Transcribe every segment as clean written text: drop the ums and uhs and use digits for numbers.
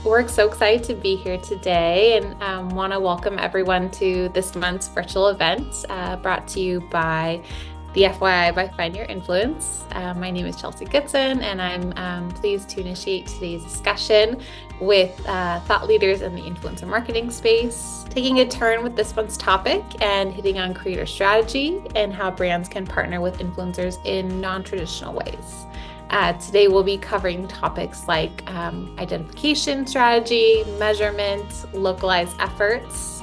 We're so excited to be here today and want to welcome everyone to this month's virtual event brought to you by the FYI by Find Your Influence. My name is Chelsea Goodson, and I'm pleased to initiate today's discussion with thought leaders in the influencer marketing space, taking a turn with this month's topic and hitting on creator strategy and how brands can partner with influencers in non-traditional ways. Today we'll be covering topics like identification strategy, measurement, localized efforts.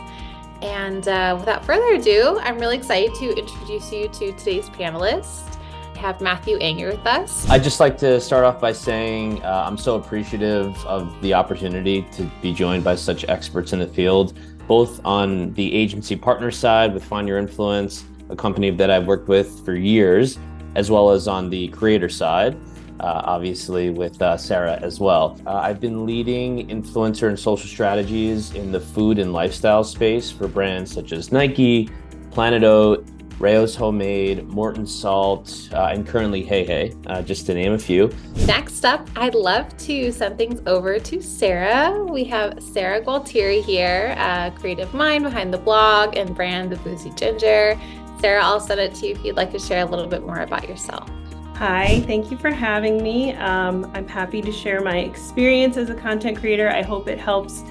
And without further ado, I'm really excited to introduce you to today's panelists. We have Matthew Anger with us. I'd just like to start off by saying I'm so appreciative of the opportunity to be joined by such experts in the field, both on the agency partner side with Find Your Influence, a company that I've worked with for years, as well as on the creator side. Obviously with Sarah as well. I've been leading influencer and social strategies in the food and lifestyle space for brands such as Nike, Planet Oat, Rayo's Homemade, Morton Salt, and currently Hey Hey, just to name a few. Next up, I'd love to send things over to Sarah. We have Sarah Gualtieri here, creative mind behind the blog and brand The Boozy Ginger. Sarah, I'll send it to you if you'd like to share a little bit more about yourself. Hi, thank you for having me. I'm happy to share my experience as a content creator. I hope it helps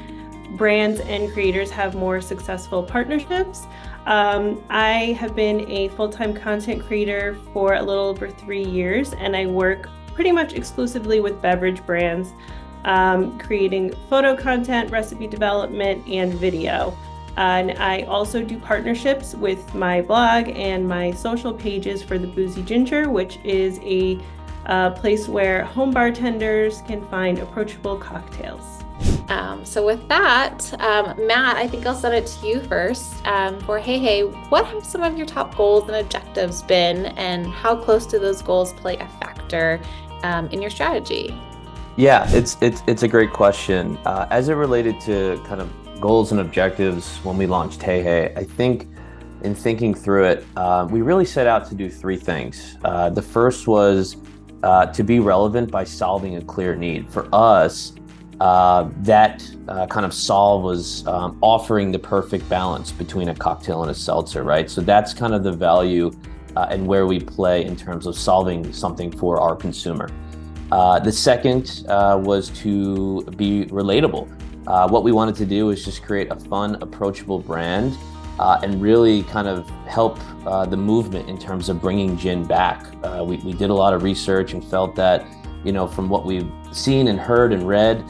brands and creators have more successful partnerships. I have been a full-time content creator for a little over 3 years, and I work pretty much exclusively with beverage brands, creating photo content, recipe development, and video. And I also do partnerships with my blog and my social pages for The Boozy Ginger, which is a place where home bartenders can find approachable cocktails. So with that, Matt, I think I'll send it to you first. For Hey Hey, what have some of your top goals and objectives been, and how close do those goals play a factor in your strategy? Yeah, it's a great question. As it related to kind of goals and objectives when we launched Hey Hey, I think in thinking through it, we really set out to do 3 things. The first was to be relevant by solving a clear need. For us, that kind of solve was offering the perfect balance between a cocktail and a seltzer, right? So that's kind of the value and where we play in terms of solving something for our consumer. The second was to be relatable. What we wanted to do is just create a fun, approachable brand and really kind of help the movement in terms of bringing gin back. We did a lot of research and felt that, you know, from what we've seen and heard and read,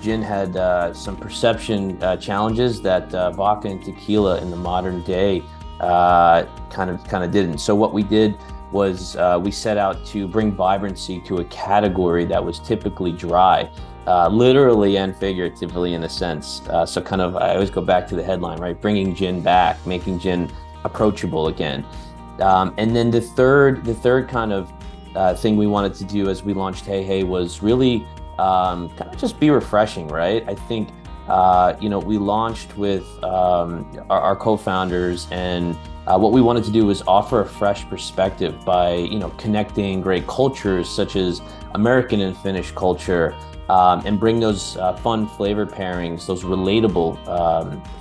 gin had some perception challenges that vodka and tequila in the modern day kind of didn't. So what we did was we set out to bring vibrancy to a category that was typically dry. Literally and figuratively in a sense. So kind of, I always go back to the headline, right? Bringing gin back, making gin approachable again. And then the third kind of thing we wanted to do as we launched Hey Hey was really kind of just be refreshing, right? I think, we launched with our co-founders, and what we wanted to do was offer a fresh perspective by, connecting great cultures such as American and Finnish culture, and bring those fun flavor pairings, those relatable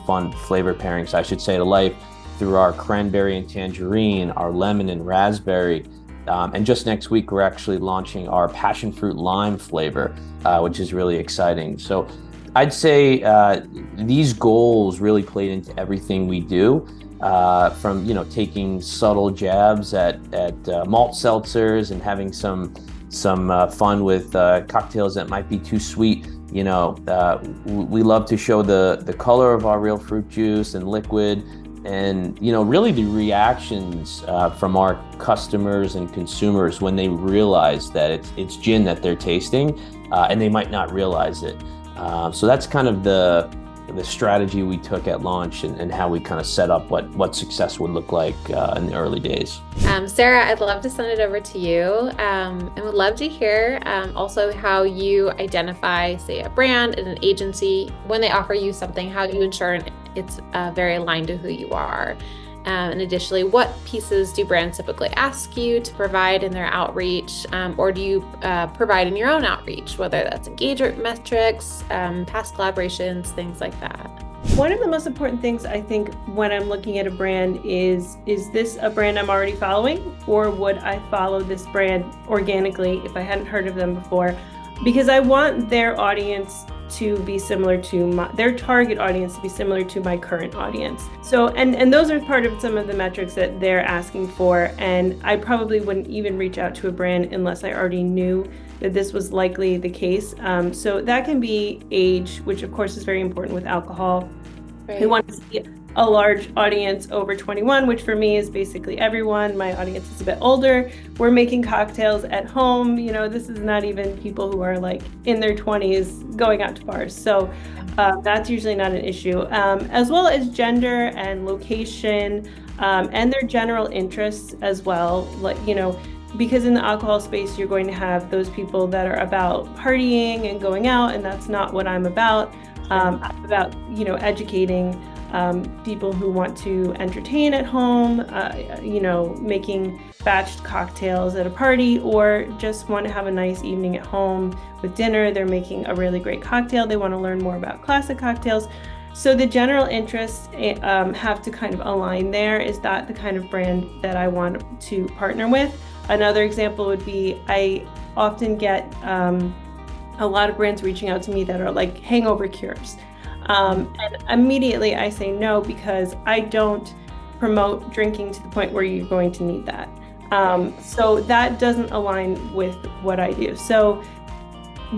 fun flavor pairings, I should say, to life through our cranberry and tangerine, our lemon and raspberry. And just next week, we're actually launching our passion fruit lime flavor, which is really exciting. So I'd say these goals really played into everything we do, from, taking subtle jabs at malt seltzers and having some fun with cocktails that might be too sweet. We love to show the color of our real fruit juice and liquid, and really the reactions from our customers and consumers when they realize that it's gin that they're tasting, and they might not realize it. So that's kind of the strategy we took at launch, and how we kind of set up what success would look like in the early days. Sarah, I'd love to send it over to you, and would love to hear also how you identify, say, a brand and an agency when they offer you something. How do you ensure it's very aligned to who you are? And additionally, what pieces do brands typically ask you to provide in their outreach, or do you provide in your own outreach, whether that's engagement metrics, past collaborations, things like that? One of the most important things I think when I'm looking at a brand is this a brand I'm already following, or would I follow this brand organically if I hadn't heard of them before? Because I want their audience to be similar to their target audience to be similar to my current audience. So, and those are part of some of the metrics that they're asking for. And I probably wouldn't even reach out to a brand unless I already knew that this was likely the case. So that can be age, which of course is very important with alcohol. Right. We want to see a large audience over 21, which for me is basically everyone. My audience is a bit older. We're making cocktails at home. You know, this is not even people who are like in their 20s going out to bars. So that's usually not an issue. As well as gender and location and their general interests as well. Like, you know, because in the alcohol space, you're going to have those people that are about partying and going out, and that's not what I'm about. I'm about, you know, educating people who want to entertain at home, you know, making batched cocktails at a party, or just want to have a nice evening at home with dinner. They're making a really great cocktail. They want to learn more about classic cocktails. So the general interests have to kind of align there. Is that the kind of brand that I want to partner with? Another example would be I often get a lot of brands reaching out to me that are like hangover cures. And immediately I say no, because I don't promote drinking to the point where you're going to need that. So that doesn't align with what I do. So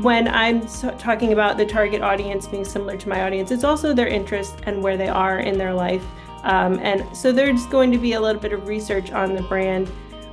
when I'm talking about the target audience being similar to my audience, it's also their interest and where they are in their life. And so there's going to be a little bit of research on the brand.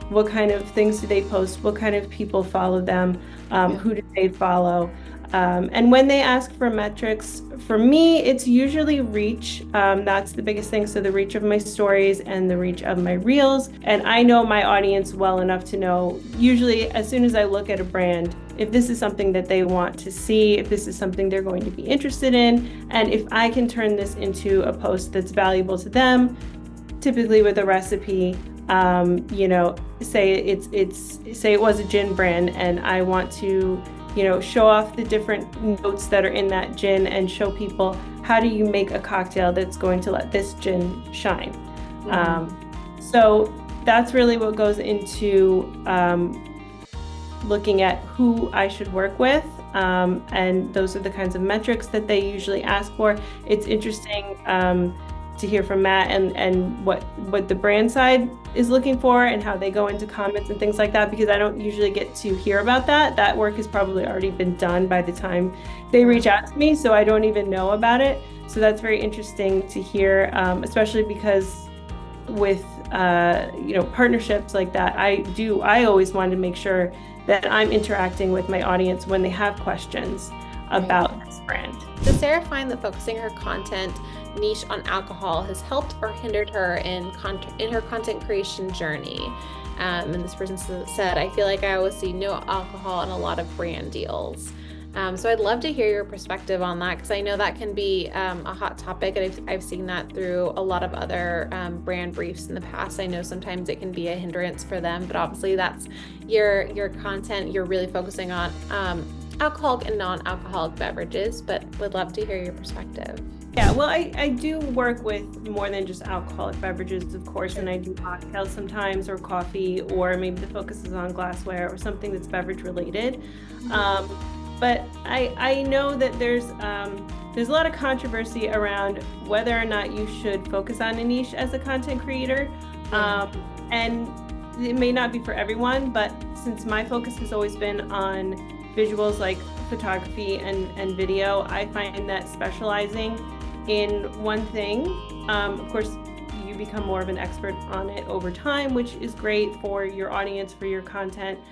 What kind of things do they post? What kind of people follow them? Who do they follow? And when they ask for metrics, for me, it's usually reach. That's the biggest thing. So the reach of my stories and the reach of my reels. And I know my audience well enough to know, usually as soon as I look at a brand, if this is something that they want to see, if this is something they're going to be interested in, and if I can turn this into a post that's valuable to them, typically with a recipe, you know, say it was a gin brand, and I want to, you know, show off the different notes that are in that gin and show people how do you make a cocktail that's going to let this gin shine. So that's really what goes into looking at who I should work with. And those are the kinds of metrics that they usually ask for. It's interesting to hear from Matt and what the brand side is looking for and how they go into comments and things like that, because I don't usually get to hear about that. That work has probably already been done by the time they reach out to me, so I don't even know about it. So that's very interesting to hear, especially because with you know, partnerships like that, I always want to make sure that I'm interacting with my audience when they have questions about this brand. Does Sarah find that focusing her content niche on alcohol has helped or hindered her in her content creation journey? And this person said, I feel like I always see no alcohol in a lot of brand deals. So I'd love to hear your perspective on that, because I know that can be a hot topic, and I've seen that through a lot of other brand briefs in the past. I know sometimes it can be a hindrance for them, but obviously that's your content. You're really focusing on alcoholic and non-alcoholic beverages, but would love to hear your perspective. Yeah, well, I do work with more than just alcoholic beverages, of course, and I do cocktails sometimes, or coffee, or maybe the focus is on glassware or something that's beverage related. But I know that there's a lot of controversy around whether or not you should focus on a niche as a content creator. And it may not be for everyone, but since my focus has always been on visuals like photography and video, I find that specializing in one thing, of course, you become more of an expert on it over time, which is great for your audience, for your content.